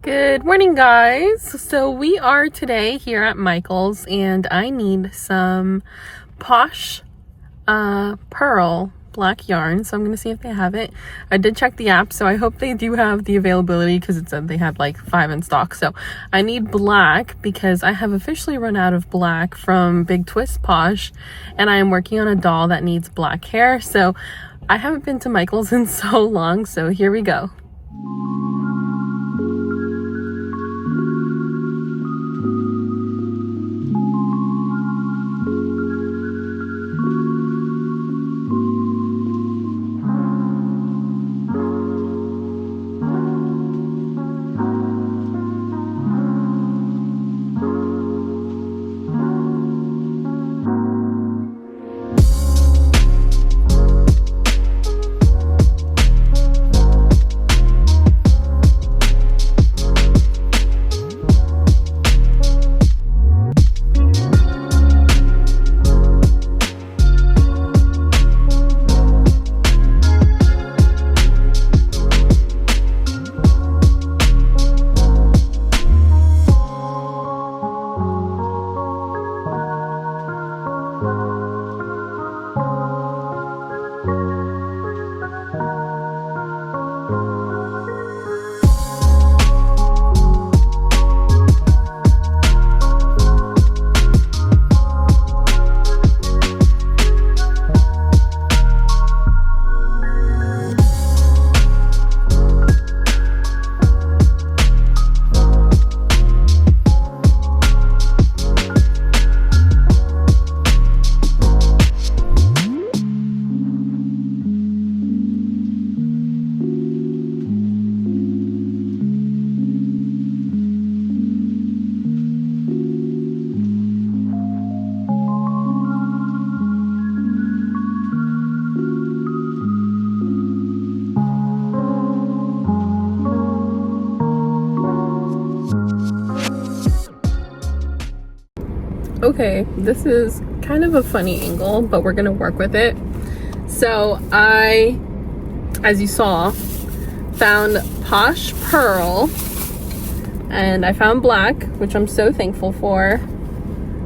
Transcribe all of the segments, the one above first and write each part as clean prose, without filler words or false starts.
Good morning, guys. So we are today here at Michael's and I need some Posh Purl black yarn. So I'm going to see if they have it. I did check the app, so I hope they do have the availability because it said they had like 5 in stock. So I need black because I have officially run out of black from Big Twist Posh and I am working on a doll that needs black hair. So I haven't been to Michael's in so long, so here we go. Okay, this is kind of a funny angle, but we're gonna work with it. So I, as you saw, found Posh Purl and I found black, which I'm so thankful for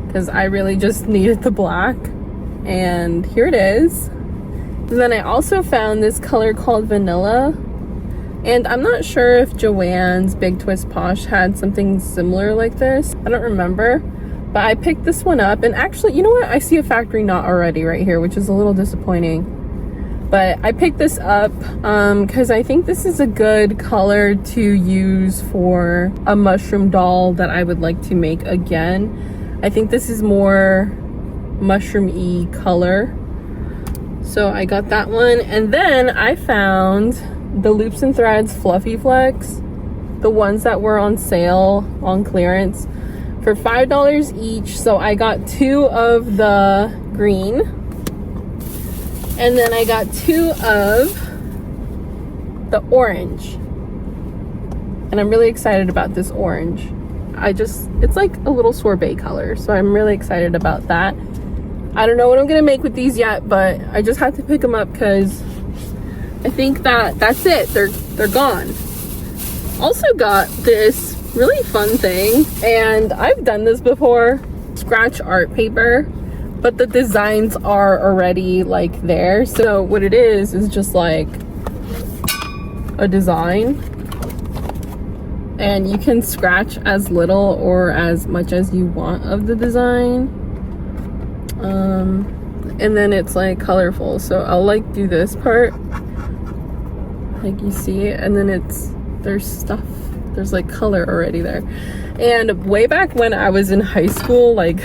because I really just needed the black, and here it is. And then I also found this color called Vanilla, and I'm not sure if Joann's Big Twist Posh had something similar like this. I don't remember. But I picked this one up, and actually, you know what? I see a factory knot already right here, which is a little disappointing. But I picked this up because I think this is a good color to use for a mushroom doll that I would like to make again. I think this is more mushroom-y color. So I got that one. And then I found the Loops and Threads Fluffy Flex, the ones that were on sale on clearance, for $5 each. So I got 2 of the green and then I got 2 of the orange, and I'm really excited about this orange. It's like a little sorbet color, so I'm really excited about that. I don't know what I'm gonna make with these yet, but I just had to pick them up because I think that's it. They're gone. Also got this really fun thing, and I've done this before, scratch art paper, but the designs are already like there. So what it is just like a design, and you can scratch as little or as much as you want of the design, and then it's like colorful. So I'll like do this part, like you see it, and then there's like color already there. And way back when I was in high school, like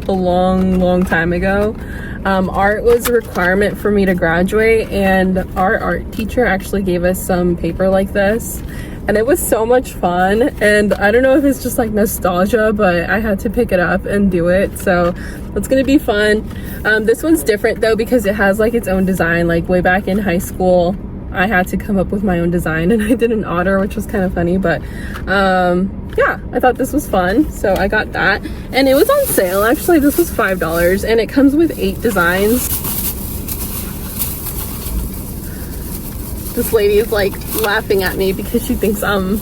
a long time ago, art was a requirement for me to graduate, and our art teacher actually gave us some paper like this, and it was so much fun. And I don't know if it's just like nostalgia, but I had to pick it up and do it, so it's gonna be fun. This one's different though because it has like its own design. Like way back in high school, I had to come up with my own design, and I did an otter, which was kind of funny. But yeah, I thought this was fun, so I got that. And it was on sale, actually. This was $5, and it comes with 8 designs. This lady is like laughing at me because she thinks I'm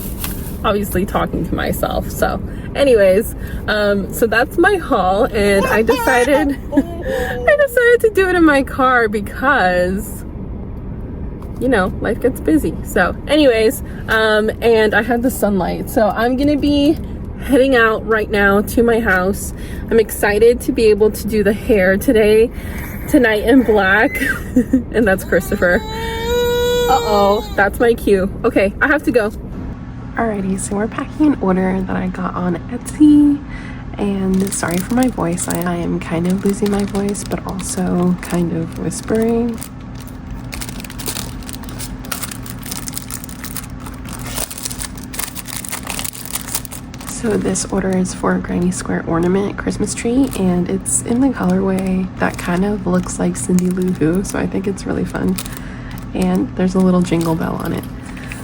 obviously talking to myself. So anyways, so that's my haul, and I decided to do it in my car because, you know, life gets busy. So anyways, and I have the sunlight, so I'm gonna be heading out right now to my house. I'm excited to be able to do the hair tonight in black. And that's Christopher. Uh-oh, that's my cue. Okay, I have to go. Alrighty, so we're packing an order that I got on Etsy, and sorry for my voice. I am kind of losing my voice, but also kind of whispering. So this order is for a granny square ornament Christmas tree, and it's in the colorway that kind of looks like Cindy Lou Who, so I think it's really fun. And there's a little jingle bell on it.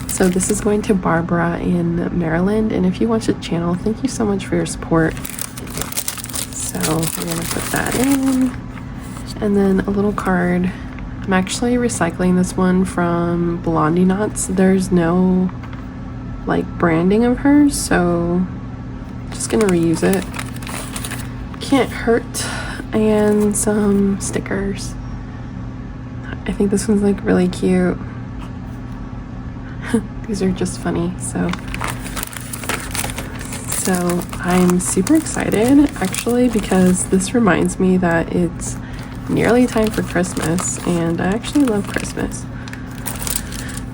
So this is going to Barbara in Maryland, and if you watch the channel, thank you so much for your support. So we're gonna put that in, and then a little card. I'm actually recycling this one from Blondie Knots. There's no like branding of hers, so just gonna reuse it. Can't hurt. And some stickers. I think this one's like really cute. These are just funny. So I'm super excited actually, because this reminds me that it's nearly time for Christmas, and I actually love Christmas,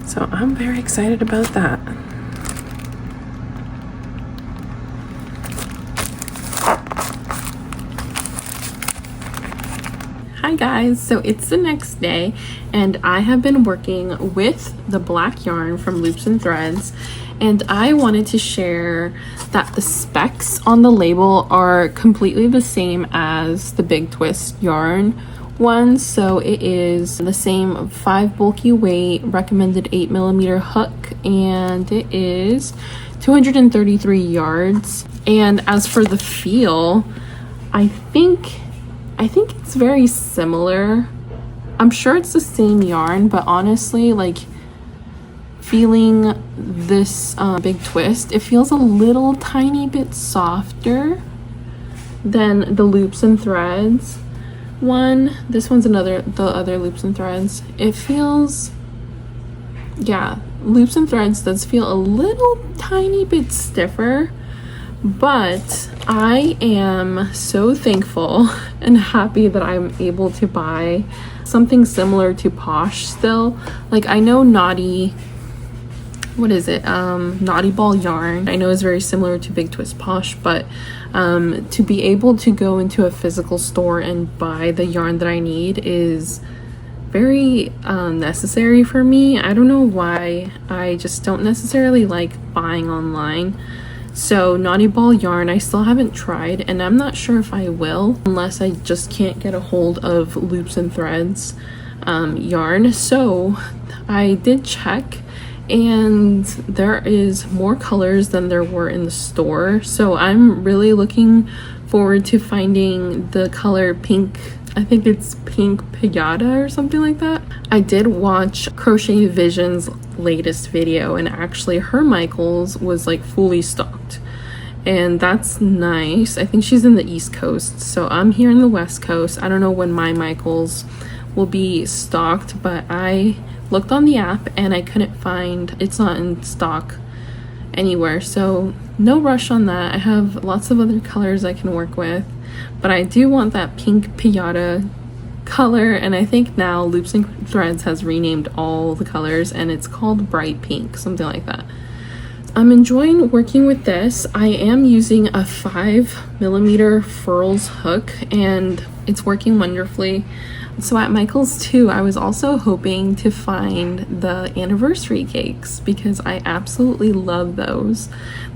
so I'm very excited about that. Hi guys, so it's the next day, and I have been working with the black yarn from Loops and Threads, and I wanted to share that the specs on the label are completely the same as the Big Twist yarn one. So it is the same 5 bulky weight, recommended 8mm hook, and it is 233 yards. And as for the feel, I think it's very similar. I'm sure it's the same yarn, but honestly, like, feeling this Big Twist, it feels a little tiny bit softer than the Loops and Threads one. This one's the other Loops and Threads. It feels, yeah, Loops and Threads does feel a little tiny bit stiffer. But I am so thankful and happy that I'm able to buy something similar to Posh still. Like, I know Naughty Ball yarn, I know is very similar to Big Twist Posh, but to be able to go into a physical store and buy the yarn that I need is very necessary for me. I don't know why. I just don't necessarily like buying online. So Naughty Ball yarn, I still haven't tried, and I'm not sure if I will unless I just can't get a hold of Loops and Threads yarn. So I did check, and there is more colors than there were in the store. So I'm really looking forward to finding the color pink. I think it's Pink Piñata or something like that. I did watch Crochet Vision's latest video, and actually her Michaels was like fully stocked, and that's nice. I think she's in the East Coast, so I'm here in the West Coast. I don't know when my Michaels will be stocked, but I looked on the app and I couldn't find, it's not in stock anywhere, so no rush on that. I have lots of other colors I can work with, but I do want that Pink Piñata color, and I think now Loops and Threads has renamed all the colors and it's called Bright Pink, something like that. I'm enjoying working with this. I am using a 5mm furls hook, and it's working wonderfully. So at Michael's too, I was also hoping to find the anniversary cakes because I absolutely love those.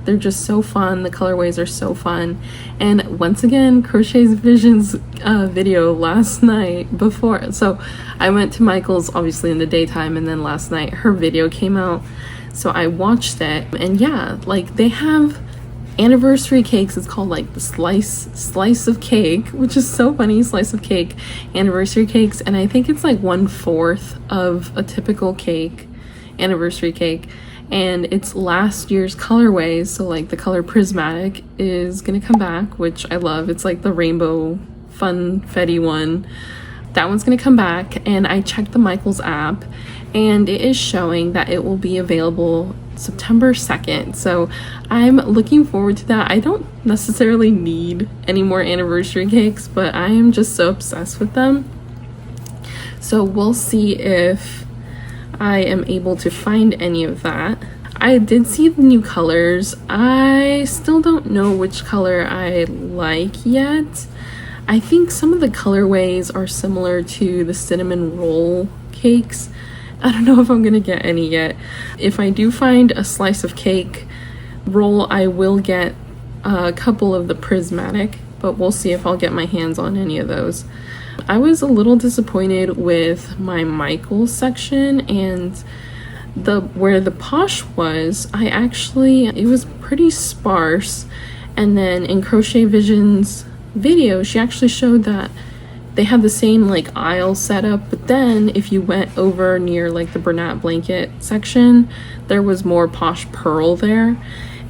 They're just so fun. The colorways are so fun. And once again, Crochet Vision's video last night before. So I went to Michael's obviously in the daytime, and then last night her video came out. So I watched it, and yeah, like they have anniversary cakes. It's called like the slice of cake, which is so funny. Slice of cake anniversary cakes, and I think it's like 1/4 of a typical cake, anniversary cake, and it's last year's colorways. So like the color Prismatic is gonna come back, which I love. It's like the rainbow funfetti one. That one's gonna come back, and I checked the Michaels app and it is showing that it will be available September 2nd. So I'm looking forward to that. I don't necessarily need any more anniversary cakes, but I am just so obsessed with them. So we'll see if I am able to find any of that. I did see the new colors. I still don't know which color I like yet. I think some of the colorways are similar to the cinnamon roll cakes. I don't know if I'm gonna get any yet. If I do find a slice of cake roll, I will get a couple of the Prismatic, but we'll see if I'll get my hands on any of those. I was a little disappointed with my Michaels section, and where the Posh was, it was pretty sparse. And then in Crochet Vision's video, she actually showed that they had the same like aisle setup, but then if you went over near like the Bernat blanket section, there was more Posh Purl there.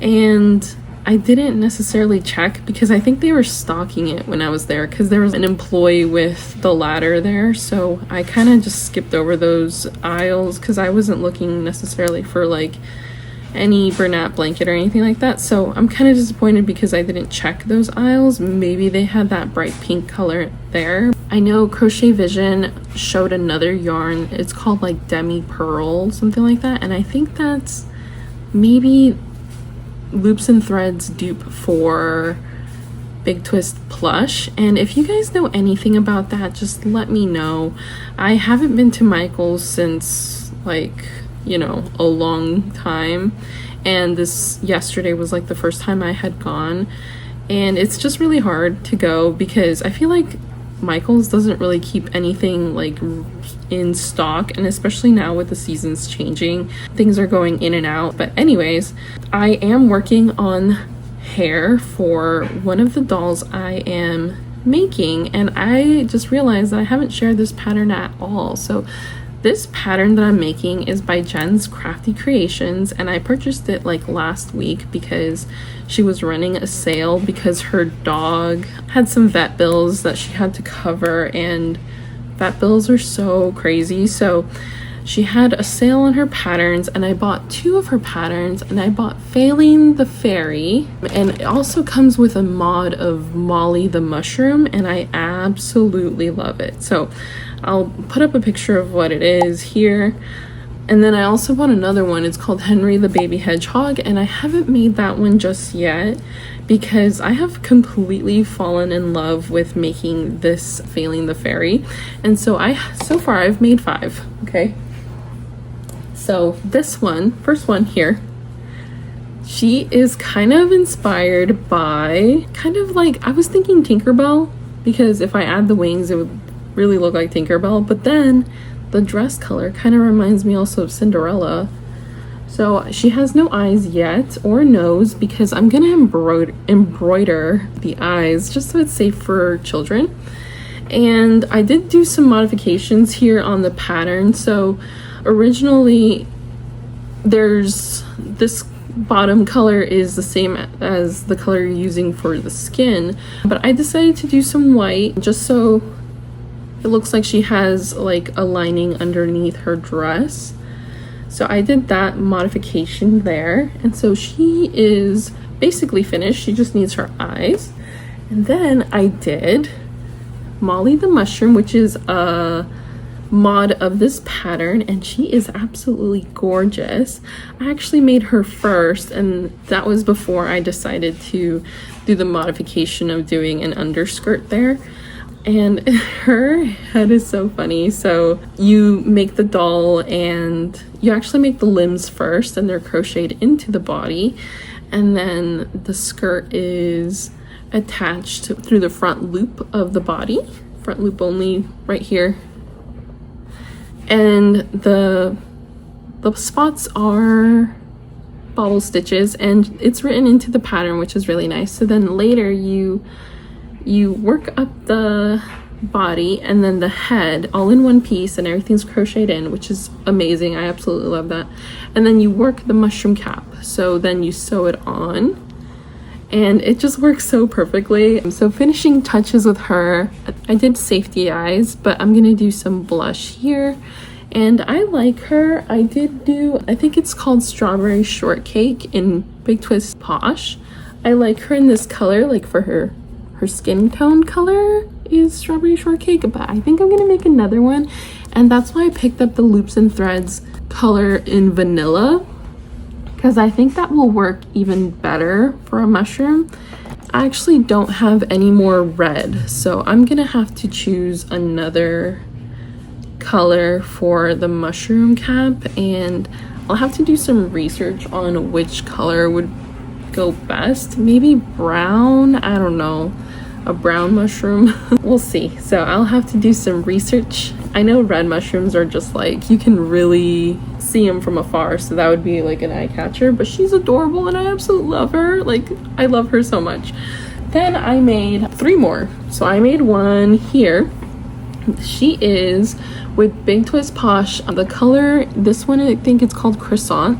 And I didn't necessarily check because I think they were stocking it when I was there, because there was an employee with the ladder there. So I kind of just skipped over those aisles because I wasn't looking necessarily for like any Bernat blanket or anything like that. So I'm kind of disappointed because I didn't check those aisles. Maybe they had that bright pink color there. I know Crochet Vision showed another yarn. It's called like Demi Pearl, something like that. And I think that's maybe Loops and Threads dupe for Big Twist Plush. And if you guys know anything about that, just let me know. I haven't been to Michaels since like, you know, a long time, and yesterday was like the first time I had gone, and it's just really hard to go because I feel like Michaels doesn't really keep anything like in stock, and especially now with the seasons changing, things are going in and out. But anyways, I am working on hair for one of the dolls I am making, and I just realized that I haven't shared this pattern at all. So this pattern that I'm making is by Jen's Crafty Creations, and I purchased it like last week because she was running a sale because her dog had some vet bills that she had to cover, and vet bills are so crazy. So she had a sale on her patterns, and I bought 2 of her patterns, and I bought Failing the Fairy, and it also comes with a mod of Molly the Mushroom, and I absolutely love it. So I'll put up a picture of what it is here. And then I also bought another one. It's called Henry the Baby Hedgehog, and I haven't made that one just yet because I have completely fallen in love with making this Failing the Fairy. And so far I've made 5, okay? So this one, first one here, she is kind of inspired by, kind of like, I was thinking Tinkerbell, because if I add the wings, it would really look like Tinkerbell, but then the dress color kind of reminds me also of Cinderella. So she has no eyes yet, or nose, because I'm gonna embroider the eyes just so it's safe for children. And I did do some modifications here on the pattern. So originally there's this bottom color is the same as the color you're using for the skin, but I decided to do some white just so it looks like she has like a lining underneath her dress. So I did that modification there, and so she is basically finished. She just needs her eyes. And then I did Molly the Mushroom, which is a mod of this pattern, and she is absolutely gorgeous. I actually made her first, and that was before I decided to do the modification of doing an underskirt there. And her head is so funny. So you make the doll, and you actually make the limbs first, and they're crocheted into the body, and then the skirt is attached through the front loop of the body, front loop only right here. And the spots are bobble stitches, and it's written into the pattern, which is really nice. So then later you work up the body and then the head all in one piece, and everything's crocheted in, which is amazing. I absolutely love that. And then you work the mushroom cap, so then you sew it on, and it just works so perfectly. So finishing touches with her, I did safety eyes, but I'm gonna do some blush here. And I like her. I think it's called Strawberry Shortcake in Big Twist Posh. I like her in this color, like for her skin tone color is Strawberry Shortcake, but I think I'm gonna make another one, and that's why I picked up the Loops and Threads color in Vanilla, because I think that will work even better for a mushroom. I actually don't have any more red, so I'm gonna have to choose another color for the mushroom cap, and I'll have to do some research on which color would go best. Maybe brown, I don't know, a brown mushroom. We'll see. So I'll have to do some research. I know red mushrooms are just like, you can really see them from afar, so that would be like an eye catcher, but she's adorable and I absolutely love her. Like, I love her so much. Then I made 3 more. So I made one here. She is with Big Twist Posh. The color, this one, I think it's called Croissant,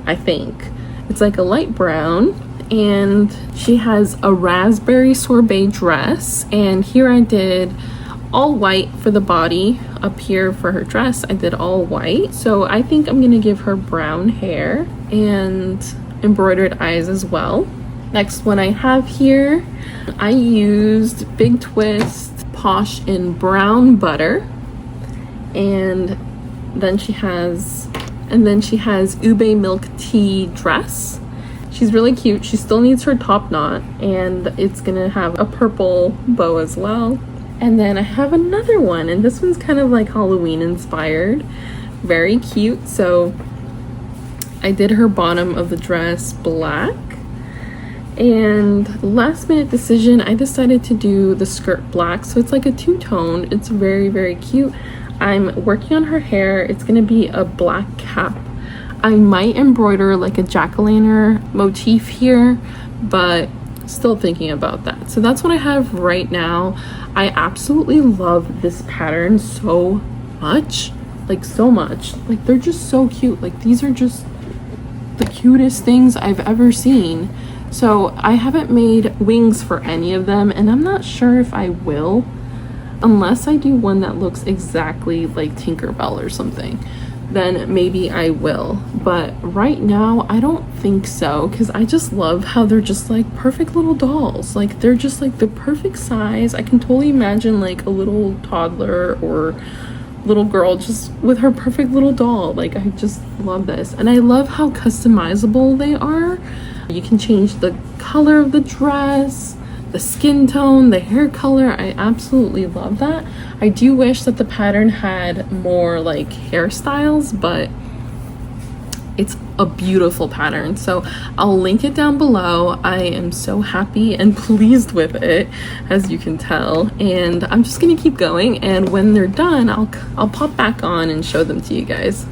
I think. It's like a light brown, and she has a raspberry sorbet dress, and here I did all white for the body. Up here for her dress I did all white, so I think I'm gonna give her brown hair and embroidered eyes as well. Next one I have here, I used Big Twist Posh in brown butter, and then she has ube milk tea dress. She's really cute. She still needs her top knot, and it's gonna have a purple bow as well. And then I have another one, and this one's kind of like Halloween inspired. Very cute. So I did her bottom of the dress black, and last minute decision, I decided to do the skirt black, so it's like a two-tone. It's very, very cute. I'm working on her hair. It's gonna be a black cap. I might embroider like a jack-o'-lantern motif here, but still thinking about that. So that's what I have right now. I absolutely love this pattern so much, like so much. Like, they're just so cute. Like, these are just the cutest things I've ever seen. So I haven't made wings for any of them, and I'm not sure if I will, unless I do one that looks exactly like Tinkerbell or something. Then maybe I will, but right now I don't think so, because I just love how they're just like perfect little dolls. Like, they're just like the perfect size. I can totally imagine like a little toddler or little girl just with her perfect little doll. Like, I just love this, and I love how customizable they are. You can change the color of the dress, the skin tone, the hair color. I absolutely love that. I do wish that the pattern had more like hairstyles, but it's a beautiful pattern, so I'll link it down below. I am so happy and pleased with it, as you can tell, and I'm just gonna keep going, and when they're done I'll pop back on and show them to you guys.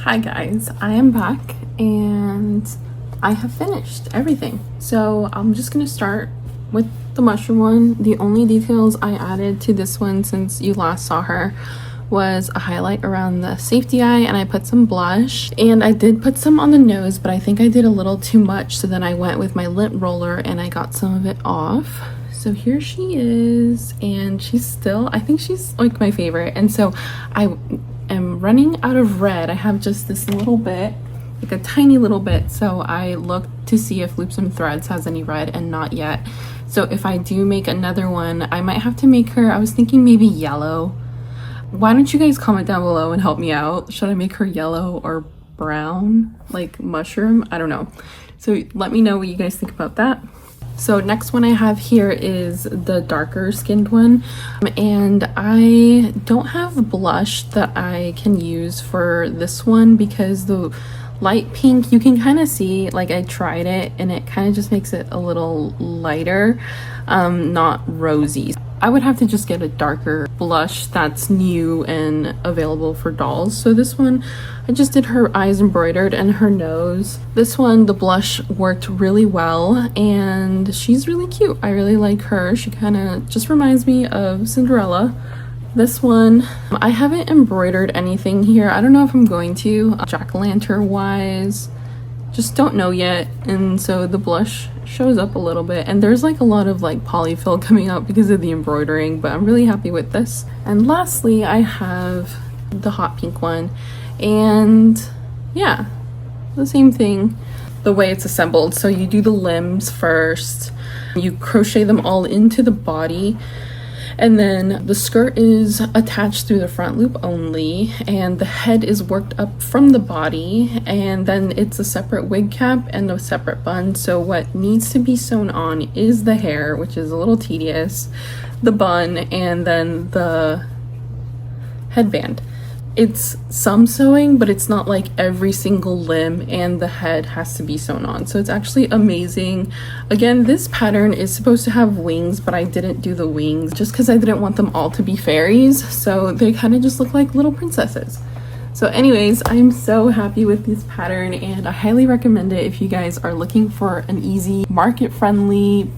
Hi guys, I am back and I have finished everything. So I'm just gonna start with the mushroom one. The only details I added to this one since you last saw her was a highlight around the safety eye, and I put some blush, and I did put some on the nose, but I think I did a little too much, so then I went with my lint roller and I got some of it off. So here she is, and she's still, I think she's like my favorite. And so I am running out of red. I have just this little bit, like a tiny little bit, so I looked to see if Loops and Threads has any red, and not yet. So if I do make another one, I might have to make her, I was thinking maybe yellow. Why don't you guys comment down below and help me out? Should I make her yellow or brown, like mushroom? I don't know. So let me know what you guys think about that. So next one I have here is the darker skinned one, and I don't have blush that I can use for this one because the light pink, you can kind of see, like I tried it and it kind of just makes it a little lighter, not rosy. I would have to just get a darker blush that's new and available for dolls. So this one, I just did her eyes embroidered and her nose. This one, the blush worked really well and she's really cute. I really like her. She kind of just reminds me of Cinderella. This one, I haven't embroidered anything here. I don't know if I'm going to, jack-o'-lantern wise. Just don't know yet, and so the blush shows up a little bit, and there's like a lot of like polyfill coming out because of the embroidering, but I'm really happy with this. And lastly, I have the hot pink one, and yeah, the same thing, the way it's assembled. So you do the limbs first, you crochet them all into the body, and then the skirt is attached through the front loop only, and the head is worked up from the body, and then it's a separate wig cap and a separate bun. So what needs to be sewn on is the hair, which is a little tedious, the bun, and then the headband. It's some sewing, but it's not like every single limb and the head has to be sewn on. So it's actually amazing. Again, this pattern is supposed to have wings, but I didn't do the wings just because I didn't want them all to be fairies. So they kind of just look like little princesses. So anyways, I'm so happy with this pattern and I highly recommend it if you guys are looking for an easy, market-friendly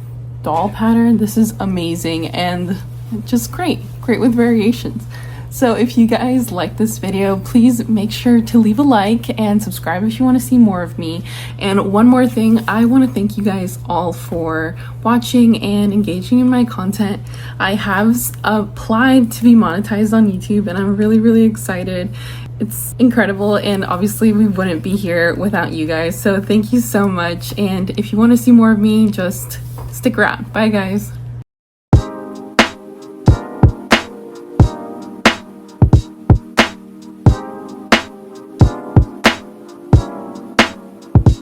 doll pattern. This is amazing and just great with variations. So if you guys like this video, please make sure to leave a like and subscribe if you want to see more of me. And one more thing, I want to thank you guys all for watching and engaging in my content. I have applied to be monetized on YouTube and I'm really excited. It's incredible, and obviously we wouldn't be here without you guys. So thank you so much, and if you want to see more of me, just stick around. Bye guys.